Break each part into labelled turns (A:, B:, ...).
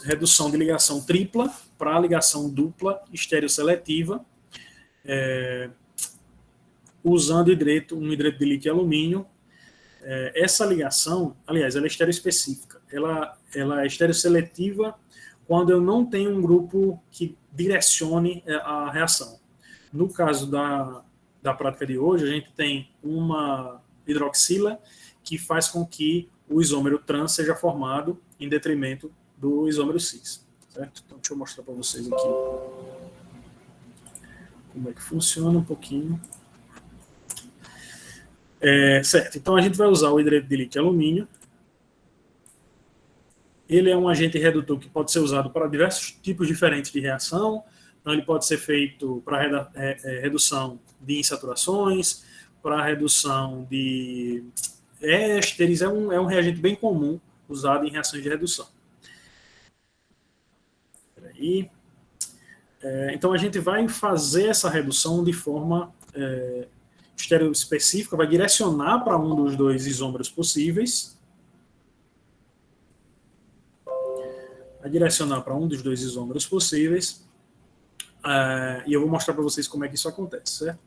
A: redução de ligação tripla para ligação dupla estereosseletiva, usando um hidreto de lítio e alumínio. Essa ligação, aliás, ela é estereoespecífica. Ela é estereosseletiva quando eu não tenho um grupo que direcione a reação. No caso da prática de hoje, a gente tem uma hidroxila que faz com que o isômero trans seja formado em detrimento do isômero cis. Certo? Então, deixa eu mostrar para vocês aqui como é que funciona um pouquinho. Certo, então a gente vai usar o hidreto de lítio e alumínio. Ele é um agente redutor que pode ser usado para diversos tipos diferentes de reação. Então, ele pode ser feito para redução de insaturações, para redução de ésteres. É um reagente bem comum usado em reações de redução. Então, a gente vai fazer essa redução de forma estereoespecífica, vai direcionar para um dos dois isômeros possíveis. Vai direcionar para um dos dois isômeros possíveis. E eu vou mostrar para vocês como é que isso acontece, certo?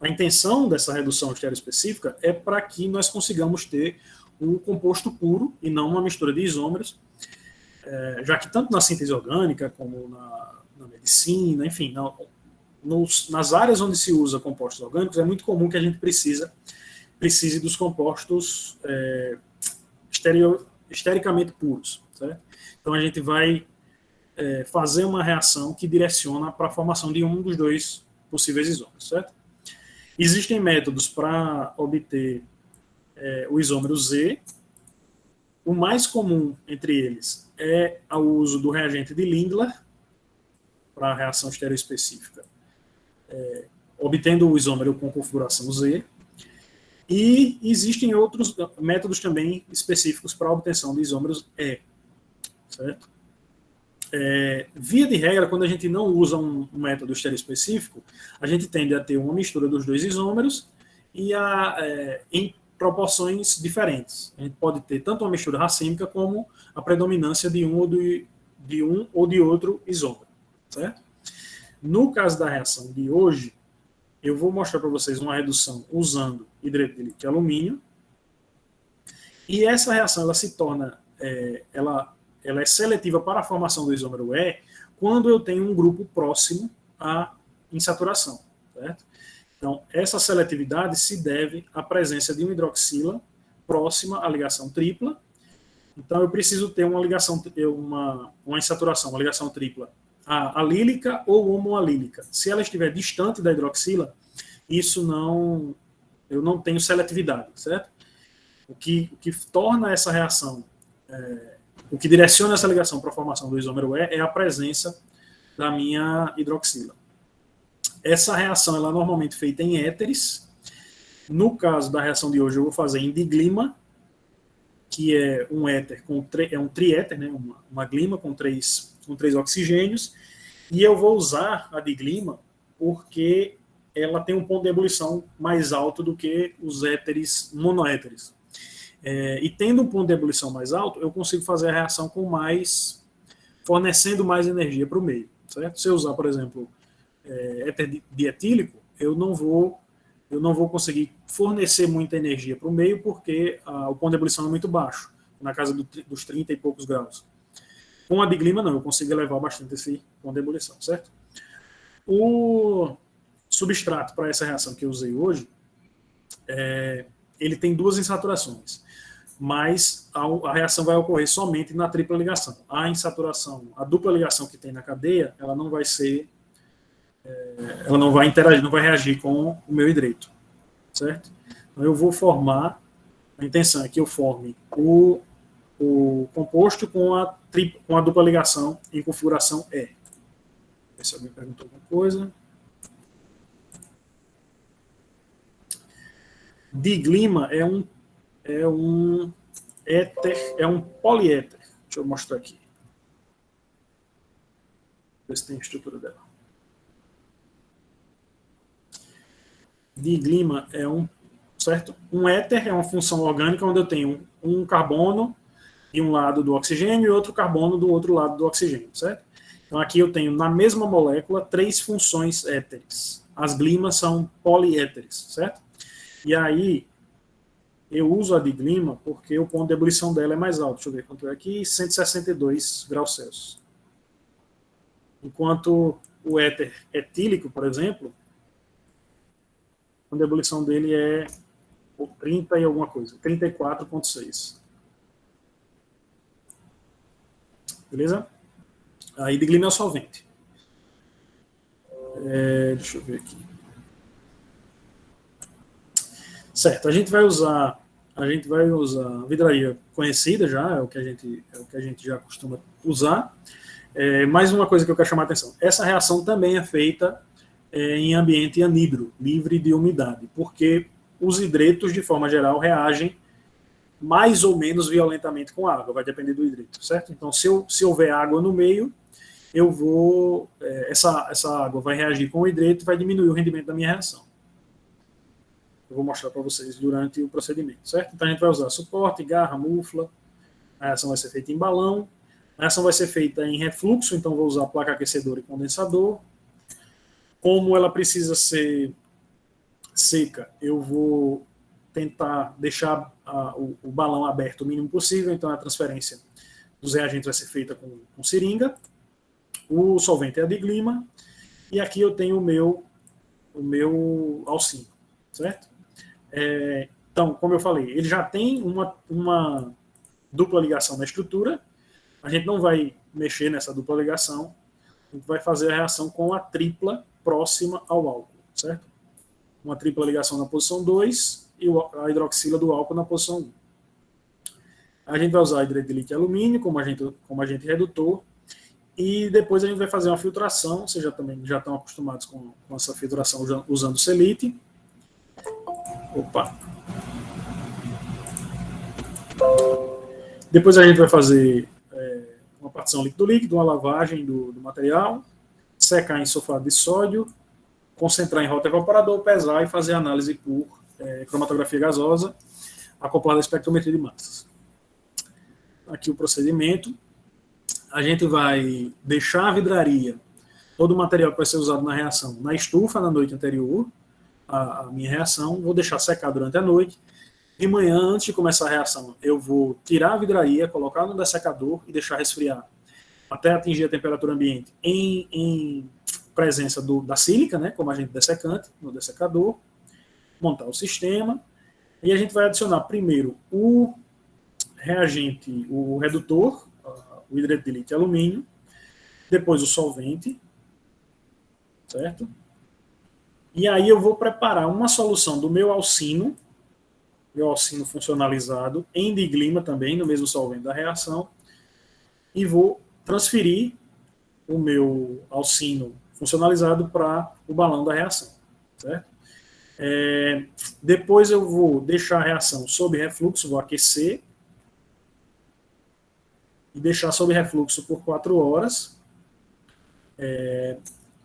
A: A intenção dessa redução estereoespecífica é para que nós consigamos ter um composto puro e não uma mistura de isômeros, já que tanto na síntese orgânica como na medicina, enfim, nas áreas onde se usa compostos orgânicos, é muito comum que a gente precise dos compostos estericamente puros, certo? Então a gente vai fazer uma reação que direciona para a formação de um dos dois possíveis isômeros, certo? Existem métodos para obter o isômero Z. O mais comum entre eles é o uso do reagente de Lindlar para a reação estereoespecífica, obtendo o isômero com configuração Z. E existem outros métodos também específicos para a obtenção de isômeros E, certo? Via de regra, quando a gente não usa um método estereoespecífico, a gente tende a ter uma mistura dos dois isômeros e em proporções diferentes. A gente pode ter tanto uma mistura racêmica como a predominância de um ou de outro isômero, certo? No caso da reação de hoje, eu vou mostrar para vocês uma redução usando hidreto de lítio e alumínio. E essa reação ela se torna, ela é seletiva para a formação do isômero E quando eu tenho um grupo próximo à insaturação, certo? Então, essa seletividade se deve à presença de uma hidroxila próxima à ligação tripla. Então, eu preciso ter uma ligação, uma insaturação, uma ligação tripla alílica ou homoalílica. Se ela estiver distante da hidroxila, eu não tenho seletividade, certo? O que torna essa reação, o que direciona essa ligação para a formação do isômero E é a presença da minha hidroxila. Essa reação ela é normalmente feita em éteres. No caso da reação de hoje, eu vou fazer em diglima, que é um éter um triéter, né? uma glima com três oxigênios, e eu vou usar a diglima porque ela tem um ponto de ebulição mais alto do que os éteres monoéteres. E tendo um ponto de ebulição mais alto, eu consigo fazer a reação fornecendo mais energia para o meio, certo? Se eu usar, por exemplo, éter dietílico, eu não vou conseguir fornecer muita energia para o meio porque o ponto de ebulição é muito baixo, na casa dos 30 e poucos graus. Com a diglima, não, eu consigo elevar bastante esse ponto de ebulição, certo? O substrato para essa reação que eu usei hoje, ele tem duas insaturações, mas a reação vai ocorrer somente na tripla ligação. A insaturação, a dupla ligação que tem na cadeia, ela não vai interagir, não vai reagir com o meu hidreto, certo? Então eu vou formar, a intenção é que eu forme o composto com a dupla ligação em configuração E. Ver se alguém perguntou alguma coisa. Diglima é um poliéter. Deixa eu mostrar aqui. Ver se tem a estrutura dela. Diglima certo? Um éter é uma função orgânica onde eu tenho um carbono de um lado do oxigênio e outro carbono do outro lado do oxigênio, certo? Então aqui eu tenho na mesma molécula 3 funções éteres. As glimas são poliéteres, certo? E aí eu uso a diglima porque o ponto de ebulição dela é mais alto. Deixa eu ver quanto é aqui, 162 graus Celsius. Enquanto o éter etílico, por exemplo, o ponto de ebulição dele é 30 e alguma coisa, 34,6. Beleza? Aí diglima é o solvente. Deixa eu ver aqui. Certo, a gente vai usar a vidraria conhecida já, é o que a gente já costuma usar. Mais uma coisa que eu quero chamar a atenção. Essa reação também é feita em ambiente anidro, livre de umidade, porque os hidretos, de forma geral, reagem mais ou menos violentamente com a água, vai depender do hidreto, certo? Então, se houver água no meio, eu vou, essa água vai reagir com o hidreto e vai diminuir o rendimento da minha reação. Eu vou mostrar para vocês durante o procedimento, certo? Então, a gente vai usar suporte, garra, mufla, a reação vai ser feita em balão, a reação vai ser feita em refluxo, então vou usar placa aquecedora e condensador. Como ela precisa ser seca, eu vou tentar deixar o balão aberto o mínimo possível, então a transferência dos reagentes vai ser feita com seringa. O solvente é a diglima, e aqui eu tenho o meu alcino, certo? Então, como eu falei, ele já tem uma dupla ligação na estrutura, a gente não vai mexer nessa dupla ligação, a gente vai fazer a reação com a tripla próxima ao álcool, certo? Uma tripla ligação na posição 2 e a hidroxila do álcool na posição 1. A gente vai usar hidreto de lítio e alumínio como agente redutor, e depois a gente vai fazer uma filtração. Vocês já estão acostumados com essa filtração usando selite. Opa! Depois a gente vai fazer uma partição líquido-líquido, uma lavagem do material, secar em sulfato de sódio, concentrar em rota evaporador, pesar e fazer análise por cromatografia gasosa, acoplada à espectrometria de massas. Aqui o procedimento. A gente vai deixar a vidraria, todo o material que vai ser usado na reação, na estufa na noite anterior, a minha reação, vou deixar secar durante a noite. De manhã, antes de começar a reação, eu vou tirar a vidraria, colocar no dessecador e deixar resfriar até atingir a temperatura ambiente em presença da sílica, né, como agente dessecante, no dessecador, montar o sistema, e a gente vai adicionar primeiro o reagente, o redutor, o hidreto de lítio e alumínio, depois o solvente, certo? E aí eu vou preparar uma solução do meu alcino funcionalizado, em diglima também, no mesmo solvente da reação, e vou transferir o meu alcino funcionalizado para o balão da reação, certo? Depois eu vou deixar a reação sob refluxo, vou aquecer, e deixar sob refluxo por 4 horas.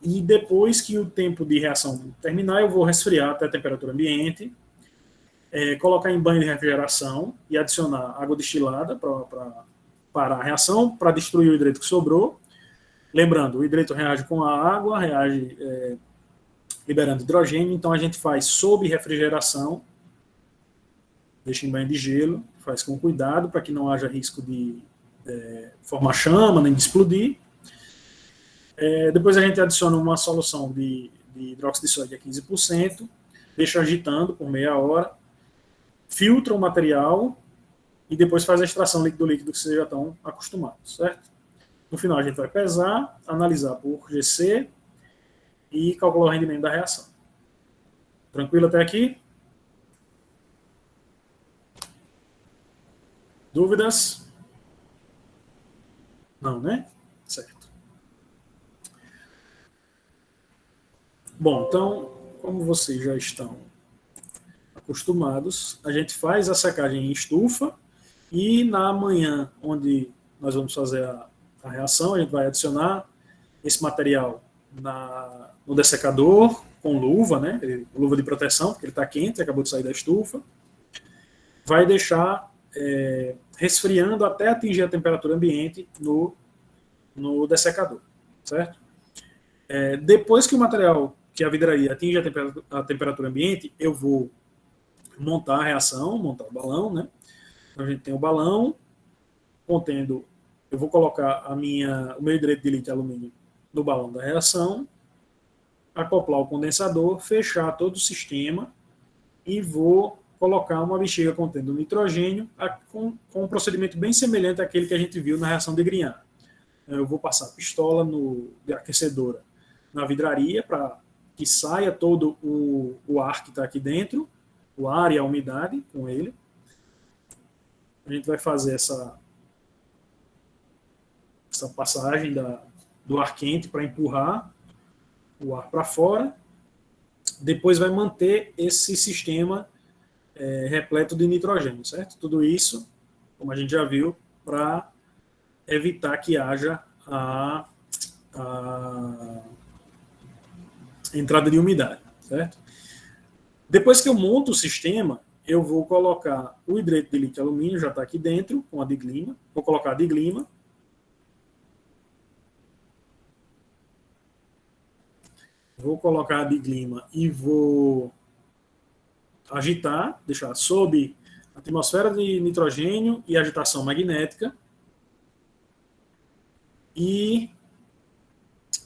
A: E depois que o tempo de reação terminar, eu vou resfriar até a temperatura ambiente, colocar em banho de refrigeração e adicionar água destilada para parar a reação, para destruir o hidreto que sobrou. Lembrando, o hidreto reage com a água, reage liberando hidrogênio, então a gente faz sob refrigeração, deixa em banho de gelo, faz com cuidado para que não haja risco de formar chama, nem de explodir. Depois a gente adiciona uma solução de hidróxido de sódio a 15%, deixa agitando por meia hora, filtra o material e depois faz a extração líquido-líquido que vocês já estão acostumados, certo? No final a gente vai pesar, analisar por GC e calcular o rendimento da reação. Tranquilo até aqui? Dúvidas? Não, né? Certo. Bom, então, como vocês já estão acostumados, a gente faz a secagem em estufa e na manhã, onde nós vamos fazer a reação, a gente vai adicionar esse material no dessecador, com luva, né? Luva de proteção, porque ele está quente, acabou de sair da estufa. Vai deixar resfriando até atingir a temperatura ambiente no dessecador, certo? Depois que o material, que a vidraria atinge a temperatura ambiente, eu vou montar a reação, montar o balão, né? Então, a gente tem o balão contendo, eu vou colocar o meu hidreto de lítio e alumínio no balão da reação, acoplar o condensador, fechar todo o sistema e vou colocar uma bexiga contendo nitrogênio com um procedimento bem semelhante àquele que a gente viu na reação de Grignard. Eu vou passar a pistola de aquecedora na vidraria para que saia todo o ar que está aqui dentro, o ar e a umidade com ele. A gente vai fazer essa passagem do ar quente para empurrar o ar para fora. Depois vai manter esse sistema repleto de nitrogênio, certo? Tudo isso, como a gente já viu, para evitar que haja a entrada de umidade, certo? Depois que eu monto o sistema, eu vou colocar o hidreto de lítio e alumínio, já está aqui dentro, com a diglima. Vou colocar a diglima. Vou colocar a diglima e vou agitar, deixar sob atmosfera de nitrogênio e agitação magnética. E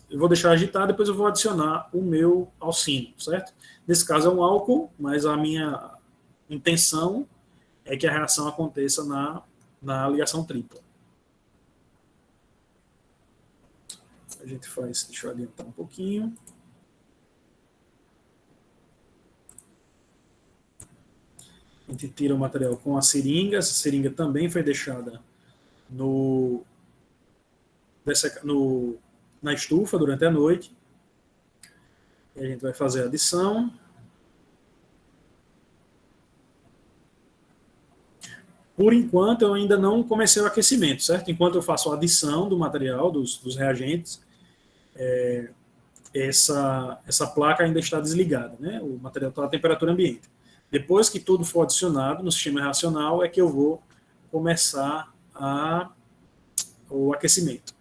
A: eu vou deixar agitar, depois eu vou adicionar o meu alcino, certo? Nesse caso é um álcool, mas a minha intenção é que a reação aconteça na ligação tripla. A gente faz, deixa eu adiantar um pouquinho. A gente tira o material com a seringa. Essa seringa também foi deixada na estufa durante a noite. E a gente vai fazer a adição. Por enquanto, eu ainda não comecei o aquecimento, certo? Enquanto eu faço a adição do material, dos reagentes, essa placa ainda está desligada, né? O material está à temperatura ambiente. Depois que tudo for adicionado no sistema reacional, é que eu vou começar o aquecimento.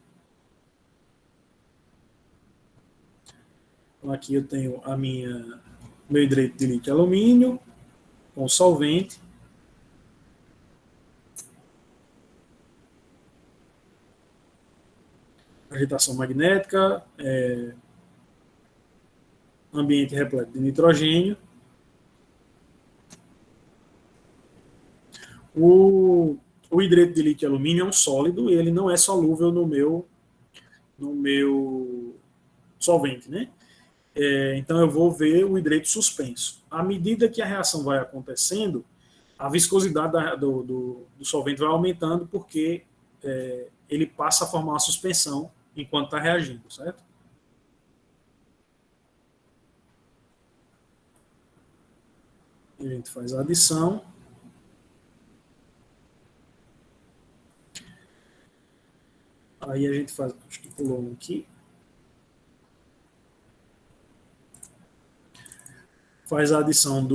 A: Então, aqui eu tenho meu hidreto de lítio e alumínio com solvente. Agitação magnética, ambiente repleto de nitrogênio. O hidreto de lítio e alumínio é um sólido e ele não é solúvel no meu solvente, né? Então eu vou ver o hidreto suspenso. À medida que a reação vai acontecendo, a viscosidade do solvente vai aumentando porque ele passa a formar uma suspensão enquanto está reagindo, certo? A gente faz a adição. Aí a gente faz, acho que pulou um aqui. Faz a adição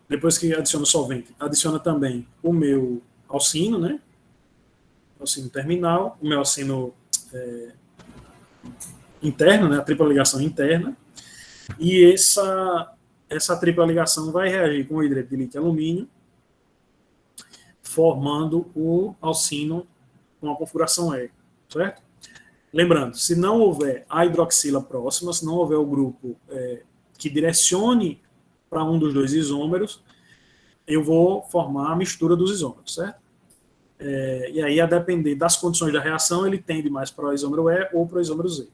A: depois que adiciona o solvente, adiciona também o meu alcino, né? Alcino terminal, o meu alcino interno, né? A tripla ligação interna. E essa tripla ligação vai reagir com o hidreto de lítio e alumínio, formando o alcino com a configuração E, certo? Lembrando, se não houver a hidroxila próxima, se não houver o grupo que direcione para um dos dois isômeros, eu vou formar a mistura dos isômeros, certo? E aí, a depender das condições da reação, ele tende mais para o isômero E ou para o isômero Z.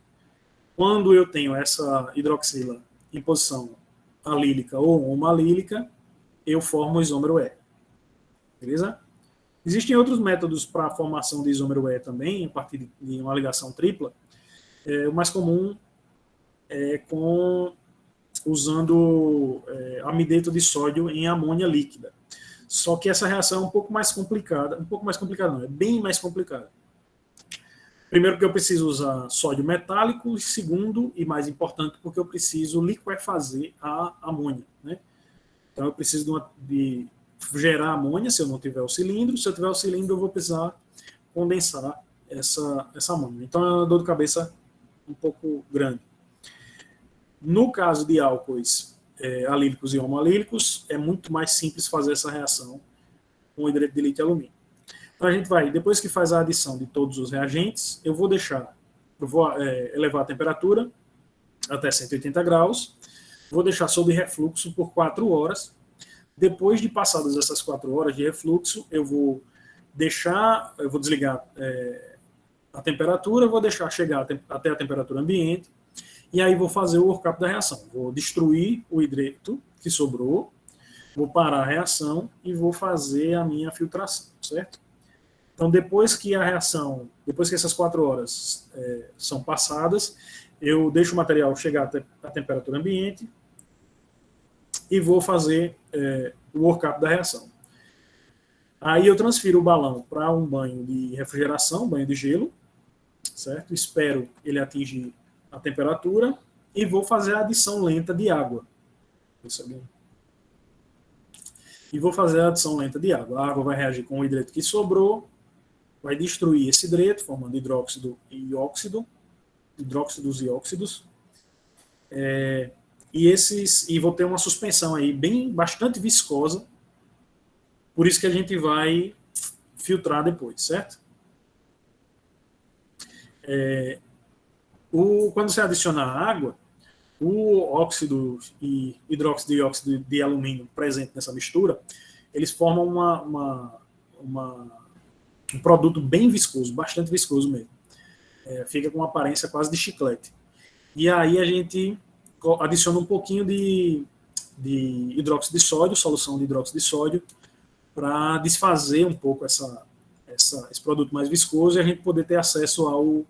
A: Quando eu tenho essa hidroxila em posição alílica ou homalílica, eu formo o isômero E. Beleza? Existem outros métodos para a formação de isômero E também, a partir de uma ligação tripla. O mais comum é usando amideto de sódio em amônia líquida. Só que essa reação é um pouco mais complicada. Um pouco mais complicada não, é bem mais complicada. Primeiro, porque eu preciso usar sódio metálico, e segundo, e mais importante, porque eu preciso liquefazer a amônia, né? Então, eu preciso de gerar amônia, se eu não tiver o cilindro. Se eu tiver o cilindro, eu vou precisar condensar essa amônia. Então, é uma dor de cabeça um pouco grande. No caso de álcoois alílicos e homoalílicos, é muito mais simples fazer essa reação com o hidreto de lítio e alumínio. Então, a gente vai, depois que faz a adição de todos os reagentes, eu vou elevar a temperatura até 180 graus, vou deixar sob refluxo por 4 horas. Depois de passadas essas 4 horas de refluxo, eu vou desligar a temperatura, vou deixar chegar até a temperatura ambiente, e aí vou fazer o workup da reação. Vou destruir o hidreto que sobrou, vou parar a reação e vou fazer a minha filtração, certo? Então, depois que essas 4 horas são passadas, eu deixo o material chegar até a temperatura ambiente e vou fazer o workup da reação. Aí eu transfiro o balão para um banho de refrigeração, banho de gelo, certo? Espero ele atingir a temperatura e vou fazer a adição lenta de água. E vou fazer a adição lenta de água. A água vai reagir com o hidreto que sobrou, vai destruir esse hidreto, formando hidróxido e óxido, hidróxidos e óxidos. E vou ter uma suspensão aí bastante viscosa, por isso que a gente vai filtrar depois, certo? Quando você adiciona água, o óxido e hidróxido e óxido de alumínio presente nessa mistura, eles formam um produto bem viscoso, bastante viscoso mesmo. Fica com uma aparência quase de chiclete. E aí a gente adiciona um pouquinho de hidróxido de sódio, solução de hidróxido de sódio, para desfazer um pouco esse produto mais viscoso e a gente poder ter acesso ao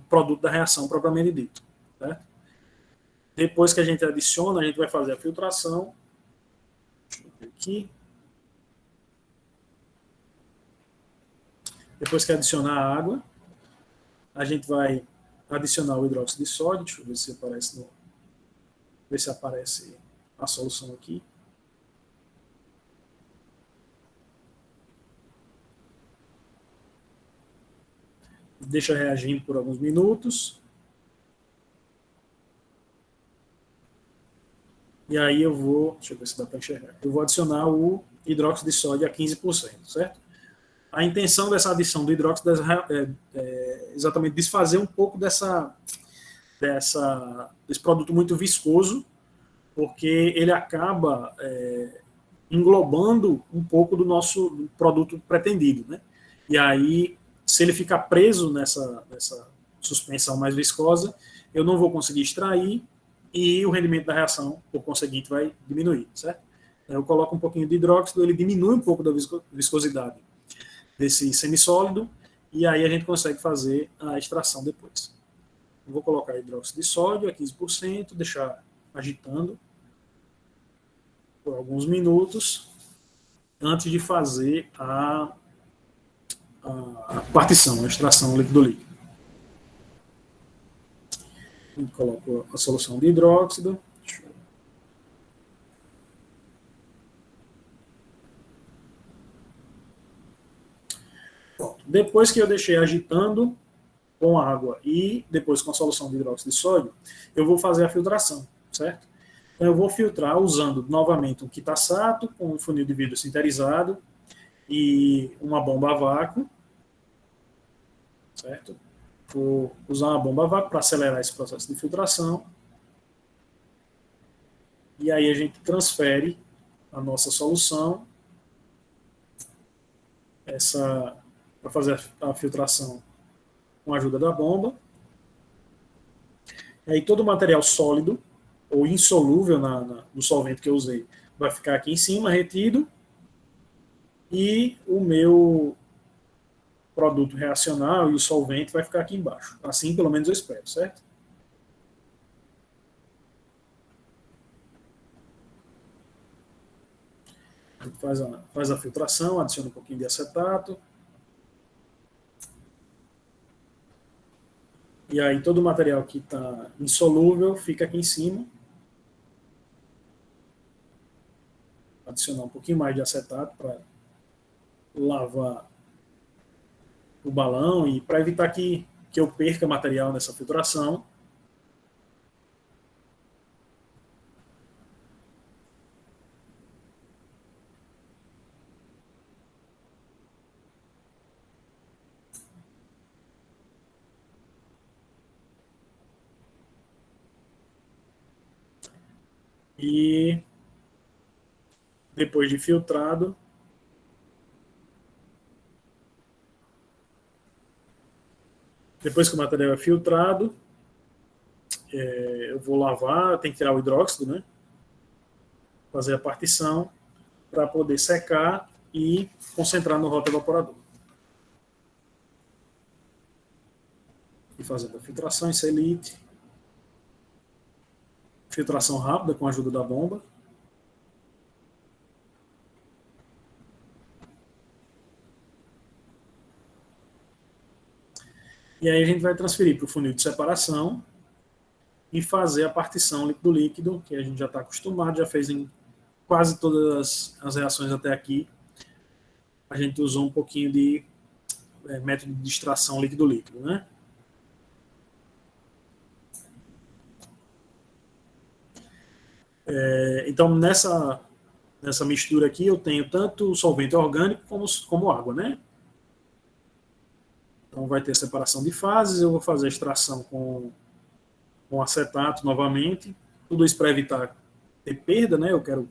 A: produto da reação propriamente dito. Certo? Depois que a gente adiciona, a gente vai fazer a filtração. Deixa eu ver aqui. Depois que adicionar a água, a gente vai adicionar o hidróxido de sódio. Deixa eu ver se aparece a solução aqui. Deixa reagindo por alguns minutos. E aí deixa eu ver se dá para enxergar. Eu vou adicionar o hidróxido de sódio a 15%, certo? A intenção dessa adição do hidróxido é exatamente desfazer um pouco desse produto muito viscoso, porque ele acaba englobando um pouco do nosso produto pretendido, né? E aí, se ele ficar preso nessa suspensão mais viscosa, eu não vou conseguir extrair e o rendimento da reação, por conseguinte, vai diminuir, certo? Eu coloco um pouquinho de hidróxido, ele diminui um pouco da viscosidade desse semissólido e aí a gente consegue fazer a extração depois. Eu vou colocar hidróxido de sódio a 15%, deixar agitando por alguns minutos antes de fazer a partição, a extração líquido-líquido. Coloco a solução de hidróxido. Pronto. Depois que eu deixei agitando com água e depois com a solução de hidróxido de sódio, eu vou fazer a filtração, certo? Então eu vou filtrar usando novamente um Kitasato com um funil de vidro sinterizado e uma bomba a vácuo, certo? Vou usar uma bomba a vácuo para acelerar esse processo de filtração. E aí a gente transfere a nossa solução para fazer a filtração com a ajuda da bomba. E aí todo o material sólido ou insolúvel no solvente que eu usei vai ficar aqui em cima, retido, e o meu produto reacional e o solvente vai ficar aqui embaixo. Assim, pelo menos eu espero, certo? A gente faz a filtração, adiciona um pouquinho de acetato. E aí todo o material que está insolúvel fica aqui em cima. Adicionar um pouquinho mais de acetato para lavar o balão e para evitar que eu perca material nessa filtração. E depois de filtrado, depois que o material é filtrado, eu vou lavar, tem que tirar o hidróxido, né? Fazer a partição para poder secar e concentrar no rotoevaporador. E fazendo a filtração em selite, filtração rápida com a ajuda da bomba. E aí a gente vai transferir para o funil de separação e fazer a partição líquido-líquido, que a gente já está acostumado, já fez em quase todas as reações até aqui. A gente usou um pouquinho de método de extração líquido-líquido, né? Então, nessa mistura aqui, eu tenho tanto solvente orgânico como água, né? Então, vai ter separação de fases, eu vou fazer a extração com acetato novamente, tudo isso para evitar ter perda, né? Eu quero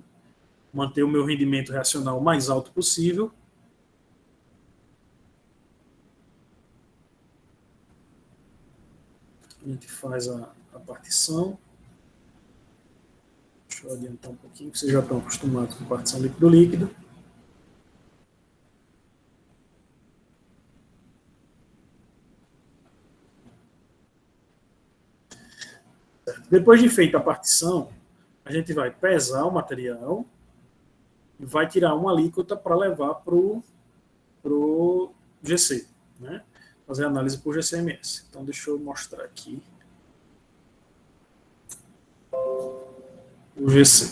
A: manter o meu rendimento reacional o mais alto possível. A gente faz a partição. Deixa eu adiantar um pouquinho, que vocês já estão acostumados com partição líquido-líquido. Depois de feita a partição, a gente vai pesar o material e vai tirar uma alíquota para levar para o GC, né? Fazer análise por GCMS. Então, deixa eu mostrar aqui o GC.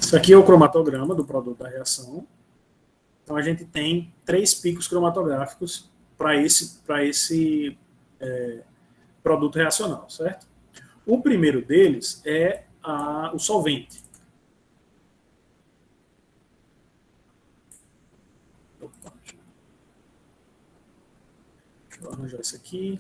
A: Isso aqui é o cromatograma do produto da reação. Então, a gente tem 3 picos cromatográficos para esse produto reacional, certo? O primeiro deles é o solvente. Opa, deixa eu arranjar isso aqui.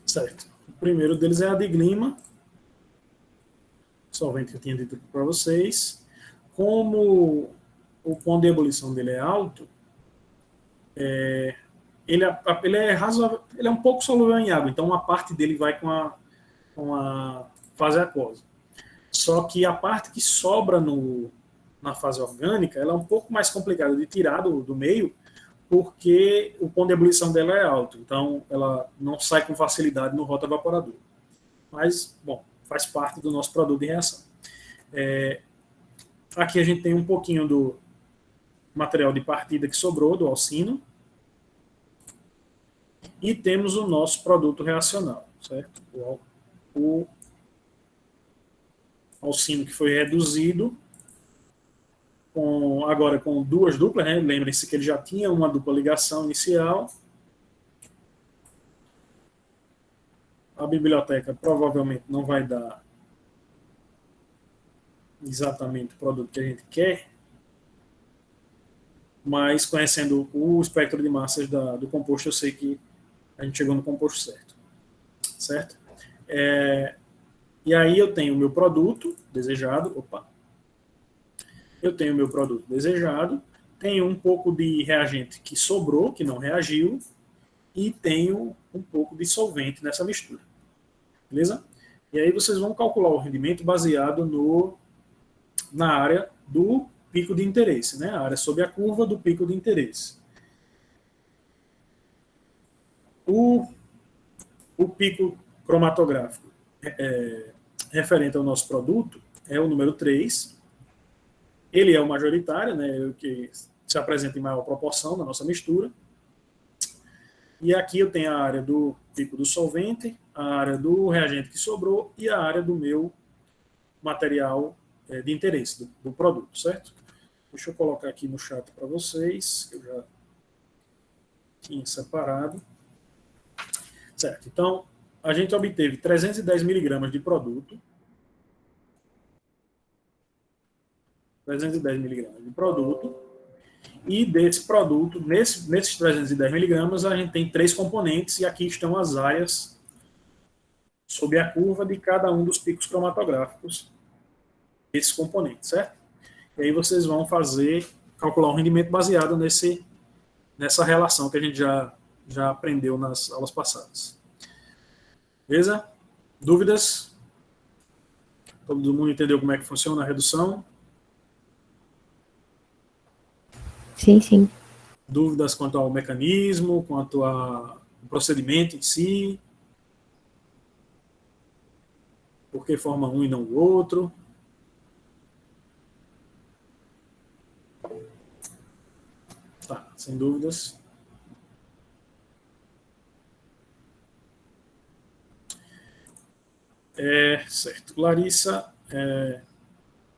A: Certo. O primeiro deles é a diglima, solvente que eu tinha dito para vocês. Como o ponto de ebulição dele é alto, ele é razoável, ele é um pouco solúvel em água, então uma parte dele vai com a fase aquosa. Só que a parte que sobra na fase orgânica, ela é um pouco mais complicada de tirar do meio, porque o ponto de ebulição dela é alto, então ela não sai com facilidade no rotoevaporador. Mas, bom, faz parte do nosso produto de reação. Aqui a gente tem um pouquinho do material de partida que sobrou do alcino e temos o nosso produto reacional, certo? O alcino que foi reduzido agora com 2 duplas, né? Lembrem-se que ele já tinha uma dupla ligação inicial. A biblioteca provavelmente não vai dar exatamente o produto que a gente quer, mas conhecendo o espectro de massas do composto, eu sei que a gente chegou no composto certo? E aí eu tenho o meu produto desejado, eu tenho o meu produto desejado, tenho um pouco de reagente que sobrou, que não reagiu, e tenho um pouco de solvente nessa mistura. Beleza? E aí vocês vão calcular o rendimento baseado na área do pico de interesse, né? A área sob a curva do pico de interesse. O pico cromatográfico referente ao nosso produto é o número 3. Ele é o majoritário, né? O que se apresenta em maior proporção na nossa mistura. E aqui eu tenho a área do pico do solvente, a área do reagente que sobrou e a área do meu material de interesse, do produto, certo? Deixa eu colocar aqui no chat para vocês, que eu já tinha separado. Certo, então, a gente obteve 310 miligramas de produto, 310 miligramas de produto, e desse produto, nesses 310 miligramas, a gente tem 3 componentes, e aqui estão as áreas sob a curva de cada um dos picos cromatográficos desses componentes, certo? E aí vocês vão calcular um rendimento baseado nessa relação que a gente já aprendeu nas aulas passadas. Beleza? Dúvidas? Todo mundo entendeu como é que funciona a redução?
B: Sim, sim.
A: Dúvidas quanto ao mecanismo, quanto ao procedimento em si? Por que forma um e não o outro? Tá, sem dúvidas. Certo. Larissa,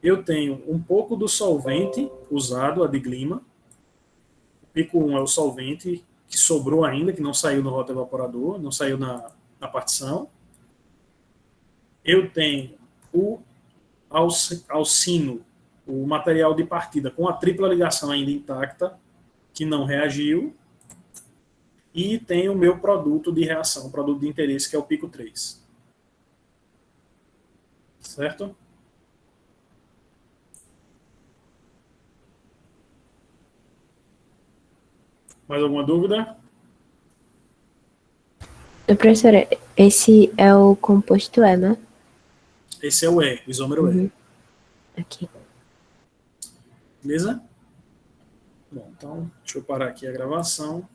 A: eu tenho um pouco do solvente usado, a de Glima. O pico 1 é o solvente que sobrou ainda, que não saiu no rotoevaporador, não saiu na partição. Eu tenho o alcino, o material de partida com a tripla ligação ainda intacta, que não reagiu. E tenho o meu produto de reação, produto de interesse, que é o pico 3. Certo? Mais alguma dúvida?
B: Professora, esse é o composto E, né?
A: Esse é o E, o isômero E.
B: Aqui.
A: Beleza? Bom, então, deixa eu parar aqui a gravação.